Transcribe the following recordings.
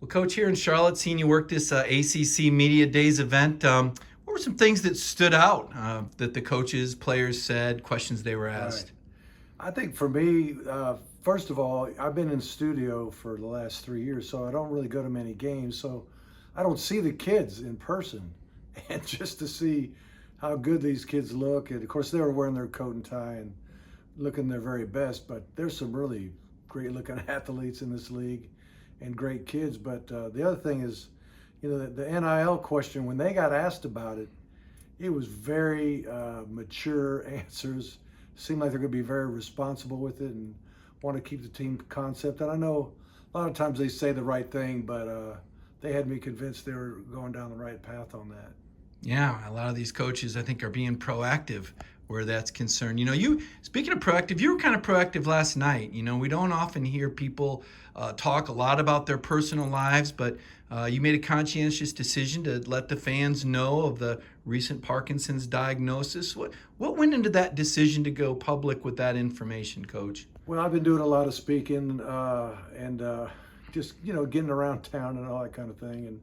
Well, Coach, here in Charlotte, seeing you work this ACC Media Days event, what were some things that stood out that the coaches, players said, questions they were Right. asked? I think for me, first of all, I've been in studio for the last 3 years, so I don't really go to many games. So I don't see the kids in person. And just to see how good these kids look, and of course, they were wearing their coat and tie and looking their very best, but there's some really great looking athletes in this league and great kids. But the other thing is, the NIL question, when they got asked about it, it was very mature answers. Seemed like they're going to be very responsible with it and want to keep the team concept. And I know a lot of times they say the right thing, but they had me convinced they were going down the right path on that. Yeah, a lot of these coaches, I think, are being proactive where that's concerned. You speaking of proactive, you were kind of proactive last night. We don't often hear people talk a lot about their personal lives, but you made a conscientious decision to let the fans know of the recent Parkinson's diagnosis. What went into that decision to go public with that information, Coach? Well, I've been doing a lot of speaking and just getting around town and all that kind of thing, and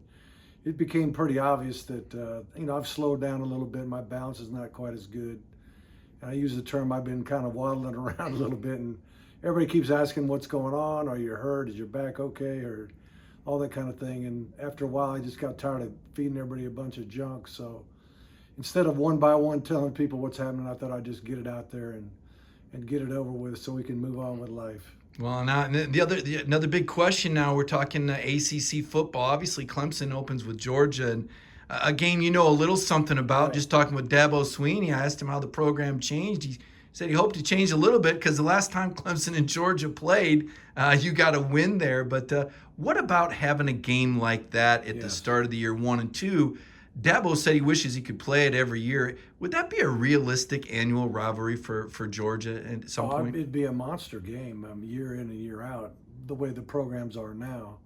it became pretty obvious that I've slowed down a little bit. My balance is not quite as good. And I use the term I've been kind of waddling around a little bit, and everybody keeps asking what's going on. Are you hurt? Is your back okay? Or all that kind of thing. And after a while, I just got tired of feeding everybody a bunch of junk. So instead of one by one telling people what's happening, I thought I'd just get it out there and get it over with so we can move on with life. Well, now another big question. Now we're talking ACC football. Obviously, Clemson opens with Georgia, and a game you know a little something about. Right. Just talking with Dabo Sweeney, I asked him how the program changed. He said he hoped to change a little bit because the last time Clemson and Georgia played, you got a win there. But what about having a game like that at the Yes. start of the year, 1 and 2? Dabo said he wishes he could play it every year. Would that be a realistic annual rivalry for Georgia at some Oh, point? it'd be a monster game, year in and year out, the way the programs are now.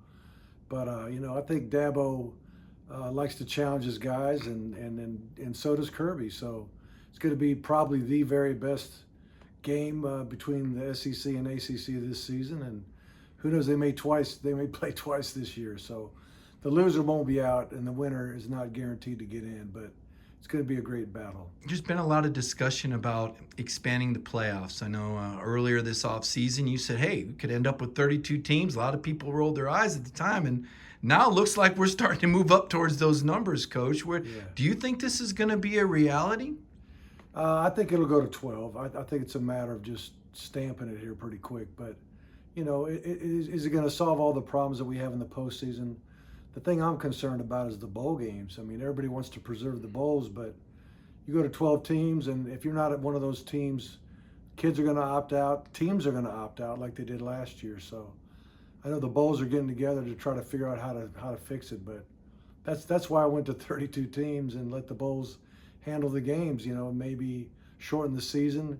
But I think Dabo likes to challenge his guys, and so does Kirby. So it's going to be probably the very best game between the SEC and ACC this season. And who knows? They may play twice this year. So the loser won't be out, and the winner is not guaranteed to get in. But it's going to be a great battle. There's been a lot of discussion about expanding the playoffs. I know earlier this offseason you said, hey, we could end up with 32 teams. A lot of people rolled their eyes at the time, and now it looks like we're starting to move up towards those numbers, Coach. Yeah. Do you think this is going to be a reality? I think it'll go to 12. I think it's a matter of just stamping it here pretty quick. But, is it going to solve all the problems that we have in the postseason? The thing I'm concerned about is the bowl games. I mean, everybody wants to preserve the bowls, but you go to 12 teams, and if you're not at one of those teams, kids are going to opt out. Teams are going to opt out like they did last year. So I know the bowls are getting together to try to figure out how to fix it. But that's why I went to 32 teams and let the bowls handle the games. Maybe shorten the season.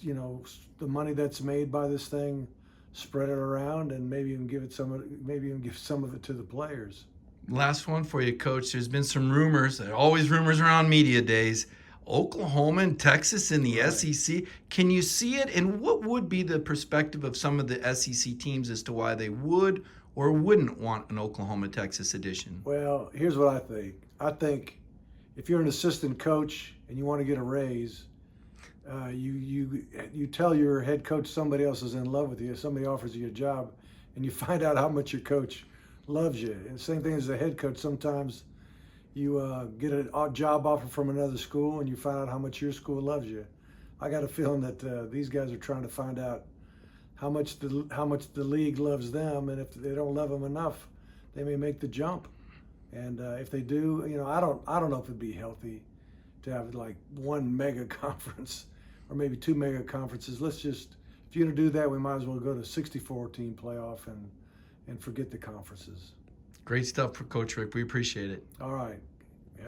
The money that's made by this thing, spread it around, and maybe even give some of it to the players. Last one for you, Coach. There's been some rumors. There are always rumors around media days. Oklahoma and Texas in the Right. SEC. Can you see it? And what would be the perspective of some of the SEC teams as to why they would or wouldn't want an Oklahoma-Texas edition? Well, here's what I think. I think if you're an assistant coach and you want to get a raise, you tell your head coach somebody else is in love with you. Somebody offers you a job, and you find out how much your coach loves you. And same thing as the head coach. Sometimes you get a job offer from another school, and you find out how much your school loves you. I got a feeling that these guys are trying to find out how much the league loves them, and if they don't love them enough, they may make the jump. And if they do, I don't know if it'd be healthy to have like one mega conference or maybe two mega conferences. If you're gonna do that, we might as well go to 64 team playoff and forget the conferences. Great stuff for Coach Rick. We appreciate it. All right.